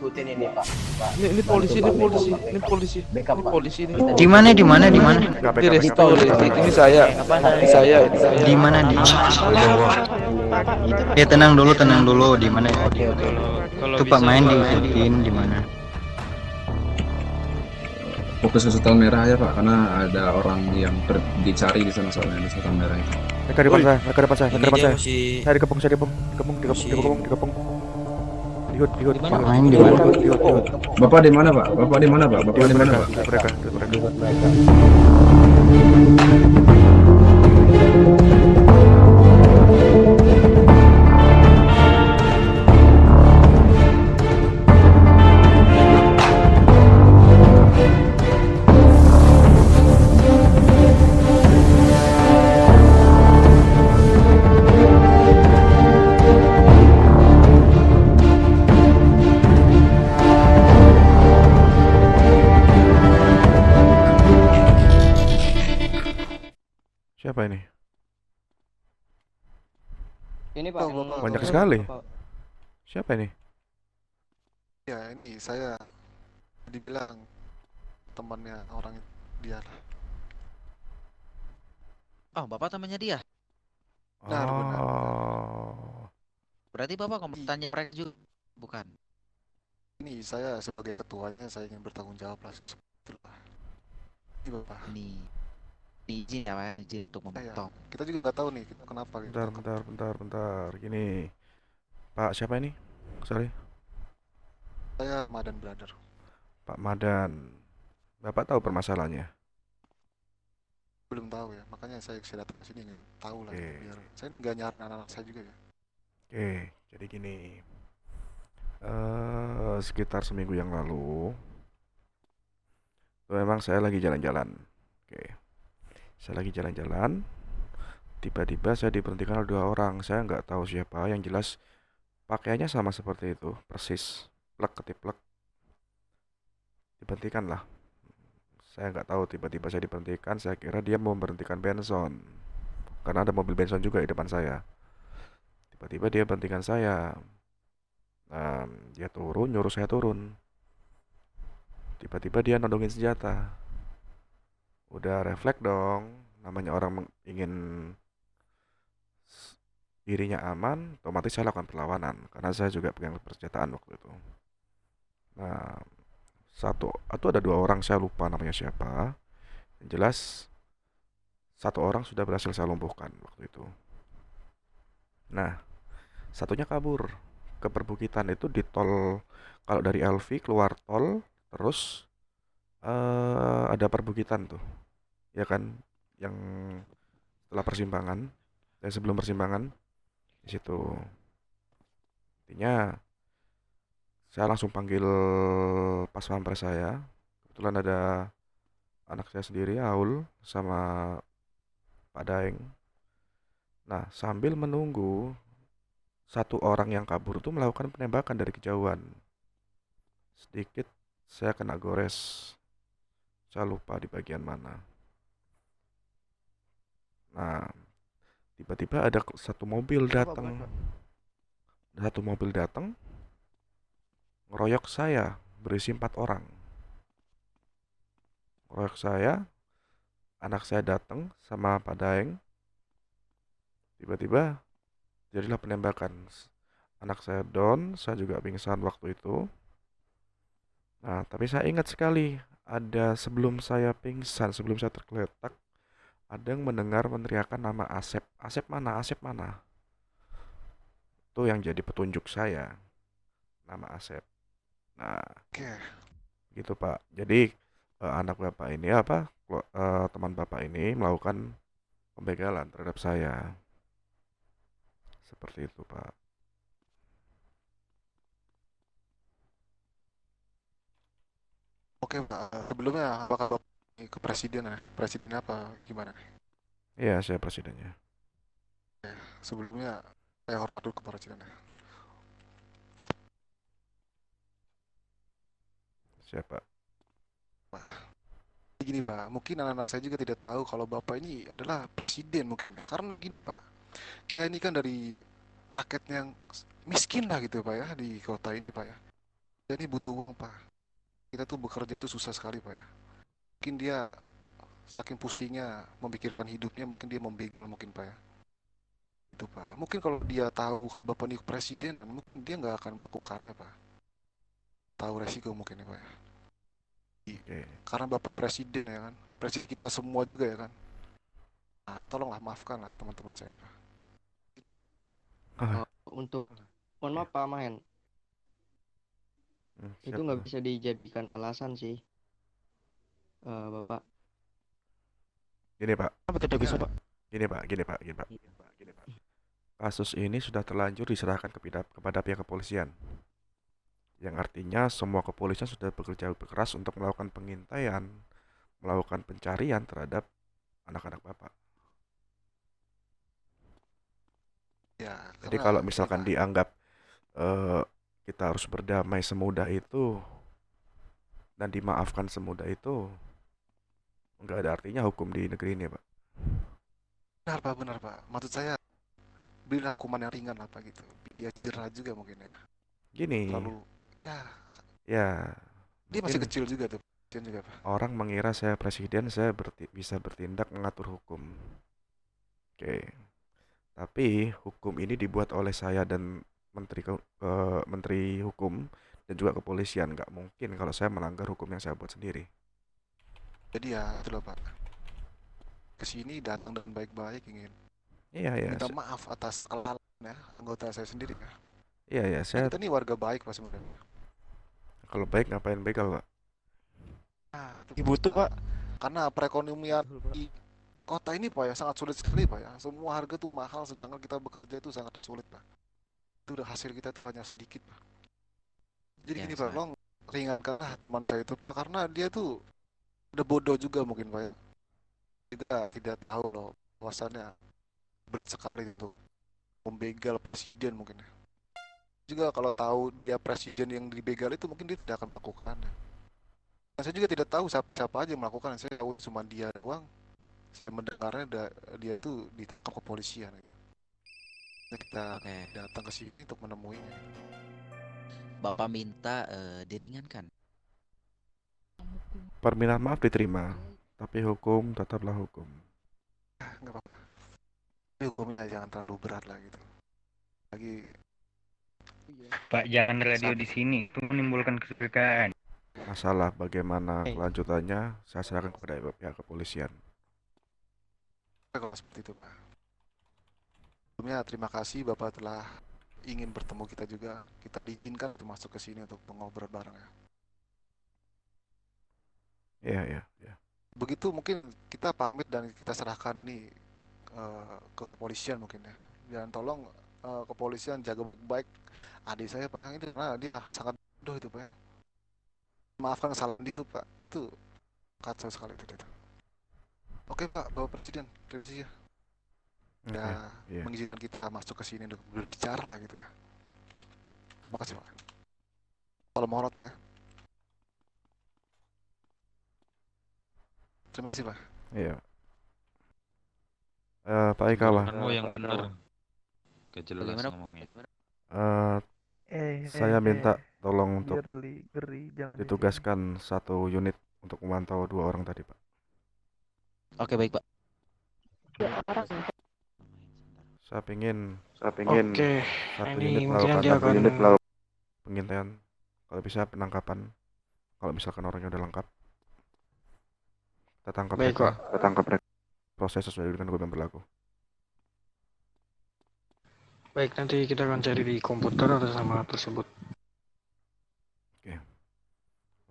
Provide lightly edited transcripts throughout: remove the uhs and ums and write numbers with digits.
ikutin ini Pak. Ini polisi, ini polisi, ini polisi, ini polisi ini. Di mana? Di resto, ini saya, ini saya. Di mana di? Ya tenang dulu. Di mana? Oke. Itu Pak main diikutin di mana? Fokus ke setel merah ya Pak, karena ada orang yang dicari di sana soalnya di setel merah itu. Mereka depan saya. Ini dia masih Saya dikepung. Dihut. Pak main di mana? Bapak di mana Pak? Bapak di mana Pak? Mereka. Siapa ini? Ini Pak. Banyak sekali. Siapa ini? Ya ini saya dibilang temannya orang dia lah. Oh, Bapak temannya dia. Benar. Oh. Berarti Bapak komandannya mereka juga. Bukan. Ini saya sebagai ketuanya saya ingin bertanggung jawab lah. Itulah. Ini Bapak. Ini izin ya, Pak, izin untuk memotong. Kita juga nggak tahu nih kita kenapa gitu. Bentar. Gini. Pak, siapa ini? Sorry. Saya Madan Brother. Pak Madan. Bapak tahu permasalahannya? Belum tahu ya, makanya saya datang ke sini nih. Tahu lah Oke. biar saya nggak nyari anak-anak saya juga ya. Oke, jadi gini. Sekitar seminggu yang lalu, memang saya lagi jalan-jalan. Oke. Saya lagi jalan-jalan. Tiba-tiba saya diberhentikan oleh 2 orang. Saya nggak tahu siapa. Yang jelas pakaiannya sama seperti itu, persis. Plek ketiplek. Diberhentikan lah. Saya nggak tahu, tiba-tiba saya diberhentikan. Saya kira dia mau memberhentikan benson, karena ada mobil benson juga di depan saya. Tiba-tiba dia berhentikan saya. Dia turun, nyuruh saya turun. Tiba-tiba dia nodongin senjata. Udah refleks dong, namanya orang ingin dirinya aman, otomatis saya lakukan perlawanan karena saya juga pegang persenjataan waktu itu. Nah, ada 2 orang, saya lupa namanya siapa. Yang jelas 1 orang sudah berhasil saya lumpuhkan waktu itu. Nah, satunya kabur ke perbukitan itu di tol. Kalau dari LV keluar tol, terus ada perbukitan tuh, ya kan, yang setelah persimpangan dan sebelum persimpangan di situ. Intinya saya langsung panggil pas pampres saya. Kebetulan ada anak saya sendiri, Aul, sama Pak Daeng. Nah, sambil menunggu, 1 orang yang kabur itu melakukan penembakan dari kejauhan. Sedikit saya kena gores. Saya lupa di bagian mana. Nah, tiba-tiba ada satu mobil datang. Ngeroyok saya, berisi 4 orang. Ngeroyok saya, anak saya datang sama Pak Daeng. Tiba-tiba jadilah penembakan. Anak saya down, saya juga pingsan waktu itu. Nah, tapi saya ingat sekali, ada sebelum saya pingsan, sebelum saya tergeletak, ada yang mendengar meneriakan nama Asep. Asep mana? Itu yang jadi petunjuk saya, nama Asep. Nah, Oke. gitu Pak. Jadi anak Bapak ini teman Bapak ini melakukan pembegalan terhadap saya. Seperti itu, Pak. Oke Pak, sebelumnya apakah Bapak ini ke presiden ya? Presiden apa gimana? Iya, saya presidennya. Sebelumnya saya hormat dulu ke presiden ya. Siapa? Gini Pak, mungkin anak-anak saya juga tidak tahu kalau Bapak ini adalah presiden mungkin. Karena gini Pak, kita ini kan dari rakyat yang miskin lah gitu Pak ya, di kota ini Pak ya. Dia ini butuh uang Pak. Kita tuh bekerja itu susah sekali Pak. Mungkin dia saking pusingnya memikirkan hidupnya, mungkin dia membegal mungkin Pak ya. Itu Pak. Mungkin kalau dia tahu Bapak ini presiden, mungkin dia nggak akan melakukannya Pak. Tahu resiko mungkin ya Pak ya. Oke. Karena Bapak presiden ya kan, presiden kita semua juga ya kan. Nah, tolonglah maafkan lah teman-teman saya Pak. Ah, Untuk mohon maaf Pak Mahen, itu siap. nggak bisa dijadikan alasan sih, Bapak. Gini Pak, Tidak bisa Pak. gini Pak, gini Pak, gini Pak. Kasus ini sudah terlanjur diserahkan kepada pihak kepolisian. Yang artinya semua kepolisian sudah bekerja keras untuk melakukan pengintaian, melakukan pencarian terhadap anak-anak Bapak. Ya, Jadi karena kalau misalkan Pak, dianggap eh, kita harus berdamai semudah itu dan dimaafkan semudah itu, nggak ada artinya hukum di negeri ini, Pak. benar Pak. Maksud saya beri hukuman yang ringan lah Pak gitu. Dia jerah juga mungkin ya. Gini, Terlalu ya, ya dia masih mungkin kecil juga tuh. Kecil juga Pak. orang mengira saya presiden, saya bisa bertindak mengatur hukum. Oke, tapi hukum ini dibuat oleh saya dan menteri hukum dan juga kepolisian. Nggak mungkin kalau saya melanggar hukum yang saya buat sendiri. Jadi ya itulah Pak. Kesini datang dan baik-baik ingin Iya ya, minta maaf atas kesalahan ya anggota saya sendiri ya. iya ya, Nah, saya kita ini warga baik Pak sebenarnya. kalau baik ngapain begal, Pak? Nah, ibu tuh Pak, karena perekonomian di kota ini Pak ya sangat sulit sekali Pak ya. Semua harga tuh mahal, sedangkan kita bekerja itu sangat sulit Pak. Itu udah hasil kita tuh hanya sedikit Pak. Jadi Ya, gini Pak, sangat. tolong ringankanlah teman saya itu karena dia tuh udah bodoh juga mungkin Pak ya. Kita tidak tahu loh bahwasannya berat sekali itu membegal presiden mungkin ya. Juga kalau tahu dia presiden yang dibegal itu mungkin dia tidak akan melakukannya. Dan saya juga tidak tahu siapa aja yang melakukan. Saya tahu cuma dia doang. Saya mendengarnya dia itu ditangkap kepolisian. Jadi kita Oke. datang ke sini untuk menemuinya. Bapak minta diringankan. Permintaan maaf diterima, tapi hukum tetaplah hukum. Nggak apa-apa. Tapi hukumnya jangan terlalu berat lah gitu. Lagi Pak, jangan radio di sini, itu menimbulkan kecurigaan. Masalah bagaimana kelanjutannya, saya serahkan kepada pihak kepolisian. kalau seperti itu Pak. Sebelumnya terima kasih Bapak telah ingin bertemu kita juga. Kita diizinkan untuk masuk ke sini untuk mengobrol bareng ya. Iya, iya, iya. Begitu mungkin kita pamit dan kita serahkan nih ke kepolisian mungkin ya. Dan tolong kepolisian jaga baik adik saya Pak ini karena dia sangat bodoh itu Pak ya. Maafkan kesalahan dia itu Pak. Itu kacau sekali itu. Oke Pak, Bapak Presiden, terima kasih ya. Oke, Udah iya. mengizinkan kita masuk ke sini untuk berbicara gitu ya. Terima kasih Pak. Salam hormat ya. Terima kasih Pak. Iya. Pak Eka, Pak. Kamu yang benar. Gak jelas Bagaimana? ngomongnya. Saya minta tolong untuk Geri, jangan ditugaskan satu unit untuk memantau 2 orang tadi, Pak. Oke, baik, Pak. Saya pingin Oke, satu ini unit mungkin nanti melakukan akan pengintaian, kalau bisa penangkapan. Kalau misalkan orangnya udah lengkap, kita tangkap baik mereka. Pak. Proses sesuai dengan hukum yang berlaku. Baik, nanti kita akan cari di komputer atas nama tersebut.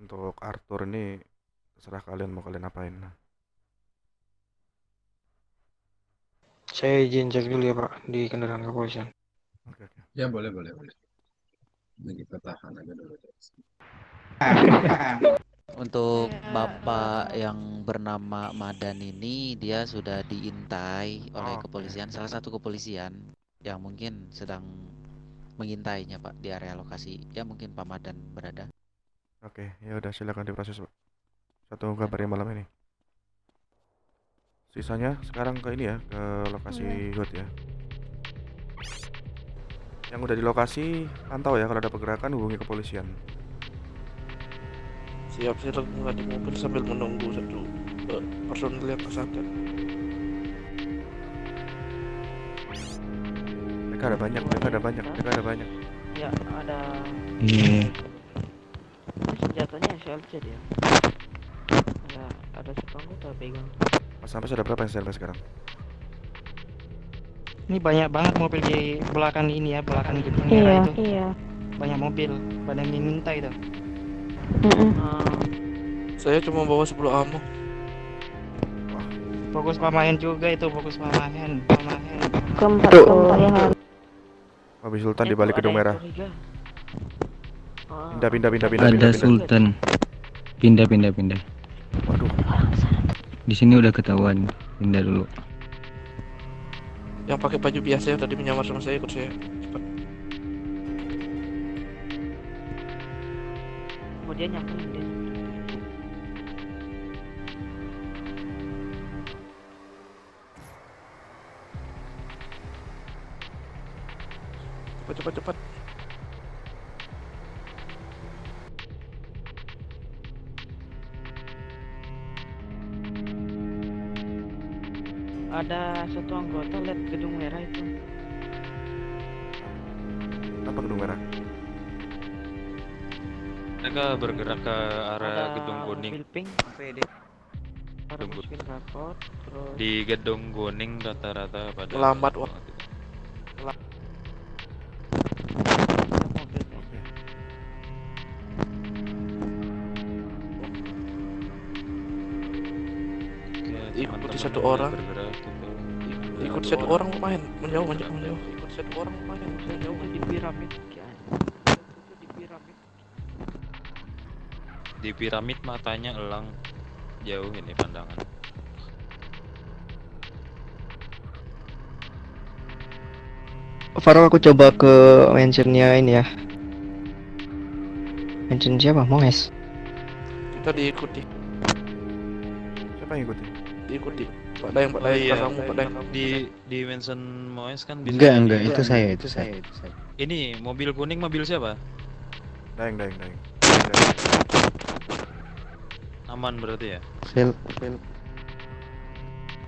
Untuk Arthur ini terserah kalian mau kalian apain. Saya izin cek dulu ya Pak di kendaraan kepolisian. Oke. Ya boleh. Ini kita tahan aja dulu. Untuk Bapak yang bernama Madan ini, dia sudah diintai oleh Oke. kepolisian, salah satu kepolisian yang mungkin sedang mengintainya Pak di area lokasi. Ya mungkin Pak Madan berada. Oke, ya udah silakan diproses, Pak. Saya tunggu kabarnya malam ini. Sisanya sekarang ke ini ya, ke lokasi HUT ya. Yang udah di lokasi pantau ya, kalau ada pergerakan hubungi kepolisian. Siap, saya lagi di mobil sambil menunggu satu personil yang kesadaran. Mereka ada banyak. Ya, ada. Iya. Ini senjatanya SLC dia. Ada satu anggota pegang. Mas sampai sudah berapa yang sampai sekarang? Ini banyak banget mobil di belakang ini ya, belakang gedung merah itu. Iya. Banyak mobil, pada minta itu. Saya cuma bawa 10 ammo. Fokus pemain juga itu, fokus pemain. Keempat ya. Mobil Sultan di balik gedung merah. Pindah. Ada Sultan. Pindah. Waduh. Di sini udah ketahuan. Pindah dulu. Yang pakai baju biasa yang tadi menyamar sama saya ikut saya. Cepat. Dia nyamperin dia. Cepat. Ada satu anggota lihat gedung merah itu. Apa gedung merah? Mereka bergerak ke arah Ada gedung kuning. mobil pink, PD. Ada Gedung mobil rapot, terus Di gedung kuning rata-rata pada Lambat, Wak. mobil pink. Oke, Ikuti teman-teman satu mulai orang. bergerak gitu. Ikut satu orang main, menjauh. Ikut satu orang main, menjauh. Di piramid. Di piramid. Di piramid matanya elang, jauh ini pandangan. Faro, aku coba ke mentionnya ini ya. Mention siapa? Monges. Kita diikuti. Siapa yang ngikutin? Diikuti. Pak Dayang, belakangmu, Pak Dayang. Di mention Moes kan bisa. Enggak, itu saya. Ini mobil kuning mobil siapa? Daeng. Aman berarti ya? Sel.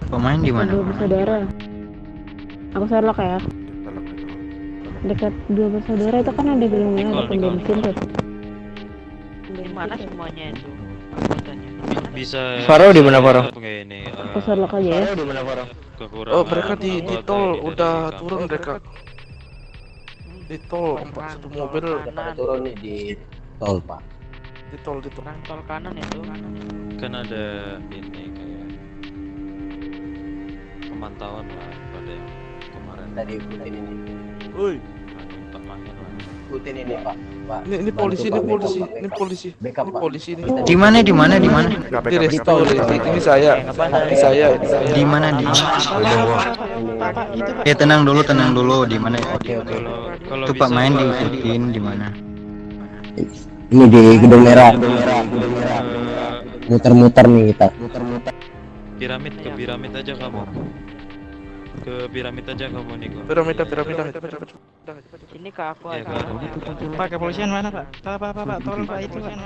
Pemain di mana? Dua bersaudara. Aku Sherlock ya. Dekat dua bersaudara itu kan ada gedung merah, ada pom bensin tuh. Di mana semuanya itu anggotanya? Bisa. Faro di mana, Faro? Kayak ini. Aku Sherlock aja ya. Kekurangan. Oh, mereka di anggota tol ini dari udah kampung. turun mereka. Di tol satu mobil Turun nih di tol, Pak. di tol. Orang tol kanan itu. Kan ada ini kayak pemantauan lah pada yang kemarin. Tadi ikutin ini. Woi, Pak Mahen lah. Ikutin ini, Pak. ini polisi, ini polisi. Backup, Ini Pak. polisi ini. Di mana? Di resto, ini saya. Di mana di? Tenang dulu. Di mana? Kalau Itu Pak bisa, main Pak, diikutin di mana? Ini di gedung merah. eh, Muter-muter nih kita. piramid ke piramid aja kamu. Ke piramid aja kamu Niko. Piramida. Ini ke aku Ya, aja. kan? Pak, kepolisian mana, Pak? Pak, tolong Pak itu kan.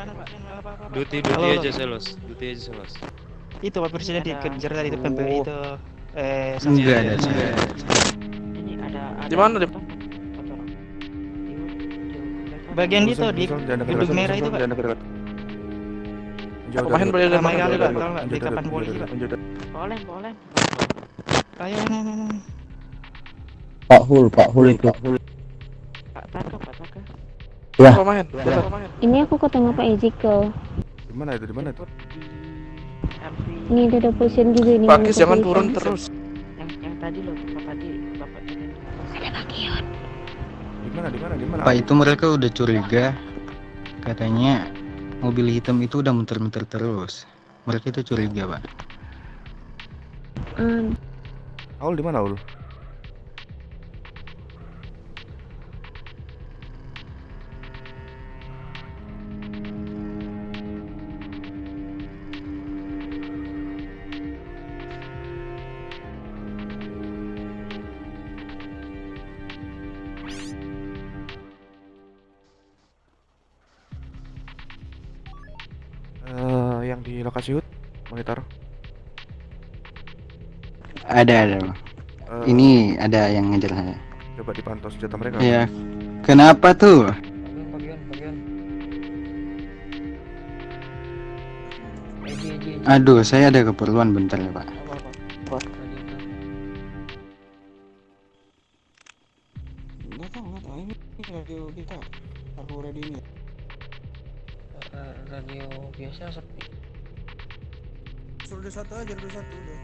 Duti Halo. aja selos. Itu Pak Presiden dikejar tadi itu PMPI itu Enggak ada. Ini ada. Di mana, Dim? bagian itu di Jangan dekat-dekat, gedung merah itu, Pak. jangan dekat-dekat. Jauh, Pemain jauh. boleh Ramai main kali, boleh. Pak. Tolong, Pak. Di kapan polisi, Pak. Boleh. Ayo, nah. Pak Hul itu. Pak Taka. Ya. Pemain. Ini aku ketemu Pak Ezekiel. Di mana itu? Di MC Ini ada polisian juga ini. Pakis ada jangan polisian. turun terus. yang tadi loh, bapak ini. Di mana? Pak, itu mereka udah curiga. Katanya mobil hitam itu udah muter-muter terus. Mereka itu curiga, Pak. Aul di mana, Aul? Yang di lokasi HUT monitor. Ada. Ini ada yang ngejar saya. Coba dipantau senjata mereka. Iya. Kenapa tuh? Aduh, saya ada keperluan bentar ya, Pak. Nggak tahu ini radio kita. Aku radio ini. Radio biasa sepi. Sudah satu aja, udah satu udah.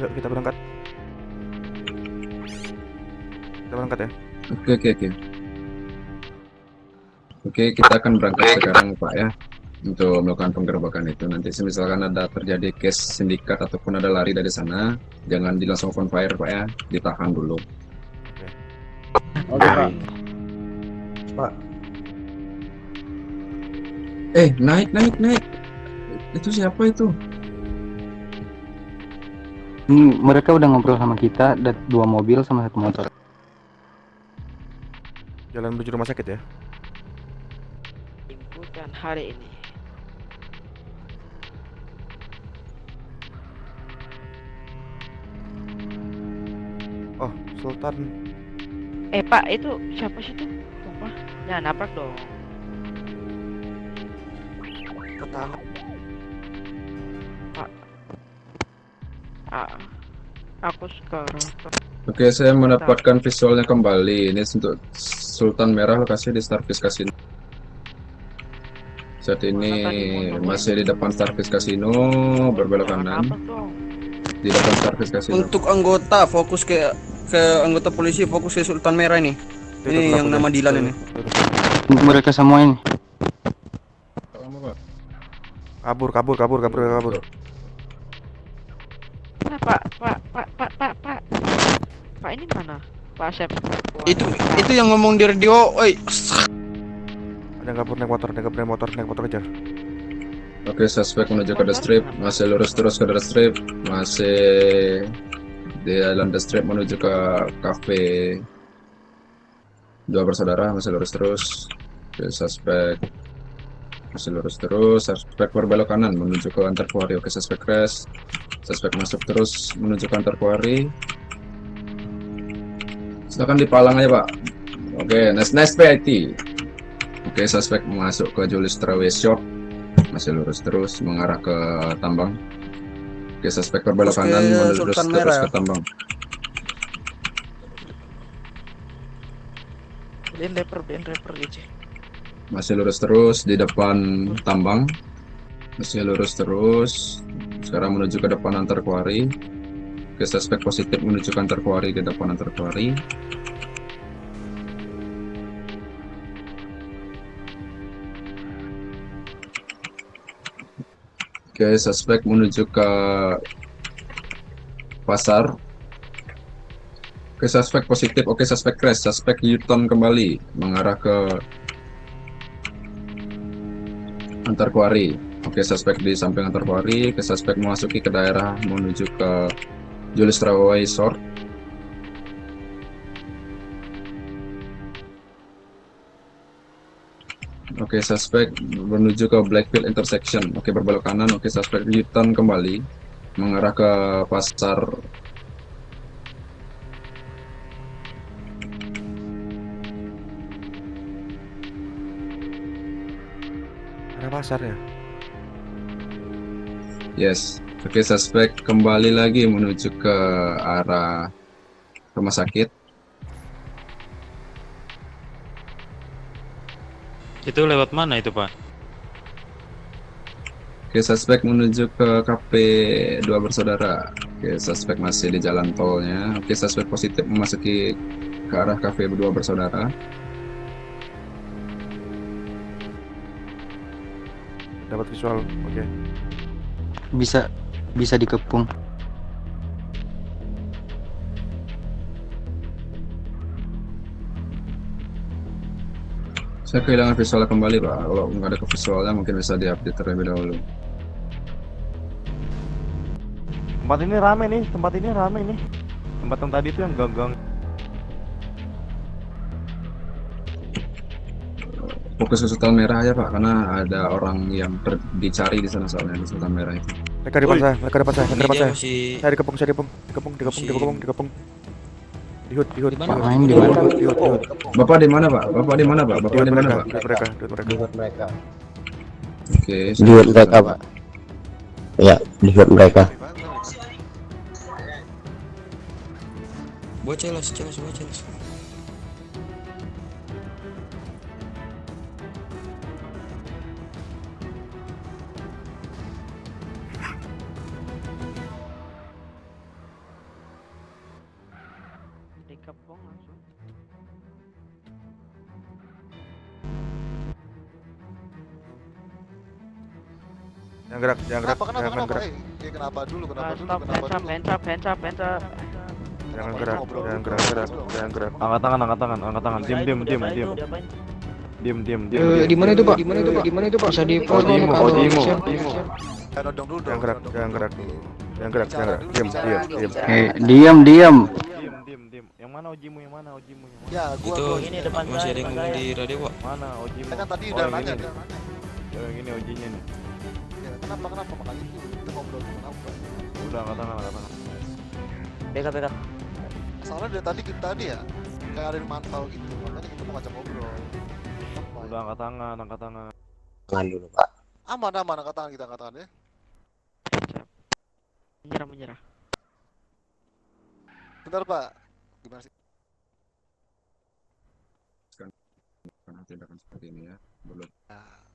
Yuk kita berangkat. Kita berangkat ya. Oke, kita akan berangkat sekarang Pak ya untuk melakukan penggerbekan itu. Nanti misalkan ada terjadi case sindikat ataupun ada lari dari sana, jangan langsung open fire Pak ya, ditahan dulu. Oke, Pak. Pak. Naik. Itu siapa itu? Mereka udah ngobrol sama kita, ada 2 mobil sama 1 motor. Jalan menuju rumah sakit ya. Bukan hari ini. Oh, Sultan. Pak, itu siapa sih tuh? Sumpah, jangan nabrak dong. Tetangga. Aku sekarang. Oke, saya mendapatkan visualnya kembali. Ini untuk Sultan Merah, lokasi di Starfish Casino. Saat ini masih di depan Starfish Casino, berbelok kanan. Di depan Starfish Casino. Untuk anggota fokus ke anggota polisi, fokus ke Sultan Merah ini. Ini yang nama Dilan ini. Mereka semua ini. Kabur. Pak ini mana? Pak Asep. Itu yang ngomong di radio. Oi. Ada kabur naik motor kejar. Oke, suspek menuju ke The Strip, masih lurus terus ke The Strip, masih di Island The Strip menuju ke cafe 2 bersaudara, masih lurus terus. Oke, suspek masih lurus terus, suspek berbelok kanan menuju ke Antar Quarry. Oke, suspek crash, suspek masuk terus menuju ke Antar Quarry. Silakan dipalang aja Pak. Oke, nice PIT. Oke, suspek masuk ke Julius Traway Shop, masih lurus terus mengarah ke tambang. Oke, suspek berbelok kanan menuju terus ke tambang. Ben rapper gitu. Masih lurus terus di depan tambang. Masih lurus terus. Sekarang menuju ke depan Antar Quarry. Oke, suspek positif menuju ke Antar Quarry, di depan Antar Quarry. Oke, suspek menuju ke pasar. Oke, suspek positif. Oke, suspek crash. Suspek U-turn kembali mengarah ke Antar Quarry. Oke, suspek di samping Antar Quarry. Oke, suspek memasuki ke daerah menuju ke Julius Traway Short. Oke, suspek menuju ke Blackfield Intersection. Oke, berbelok kanan. Oke, suspek U-turn kembali mengarah ke pasar. Ada pasar ya? Yes. Oke, suspek kembali lagi menuju ke arah rumah sakit. Itu lewat mana itu, Pak? Oke, suspek menuju ke cafe 2 bersaudara. Oke, suspek masih di jalan tolnya. Oke, suspek positif memasuki ke arah cafe 2 bersaudara. Dapat visual, oke. Bisa dikepung. Saya kehilangan visualnya kembali Pak. Kalau nggak ada ke visualnya mungkin bisa diupdate terlebih dahulu. Tempat ini rame nih. Tempat yang tadi tuh yang gang-gang. fokus ke Sultan Merah aja Pak, karena ada orang yang dicari di sana soalnya di Sultan Merah itu. Mereka di depan saya, mereka di depan saya, mereka di depan Dia saya. masih- Saya dikepung, saya dikepung. Di hut. Main di mana? Di hut. Bapak di mana Pak? Bapak di mana Pak? Di Bapak hut di mana mereka, Pak? di hut mereka. Oke. Di hut mereka, Pak. Ya, di hut mereka. Buat celos. Dikepung langsung. Jangan gerak, jangan gerak, Kenapa? jangan gerak. Kenapa dulu? Stop, hands up. Jangan gerak, jangan gerak. Angkat tangan. Diam. Di mana itu, Pak? Bisa di Ojimo. Jangan gerak. Jangan gerak. Diam. Diam. Yang mana Ojimu? Ya, Itu ini depan masih saya, ada yang depan ngomong saya. di radio Pak. Mana Ojimu? kan tadi udah nanya ini. dia. Yang ini Ojinya nih. Ya, kenapa makanya itu kita ngobrol kenapa? Udah angkat tangan. Beka. Soalnya dari tadi kita nih ya kayak ada yang mantau gitu, makanya kita mau ngajak ngobrol. Udah angkat tangan. Tangan dulu, Pak. Aman, angkat tangan kita, angkat tangan ya. Menyerah. Bentar Pak, gimana sih? Karena tindakan seperti ini ya, belum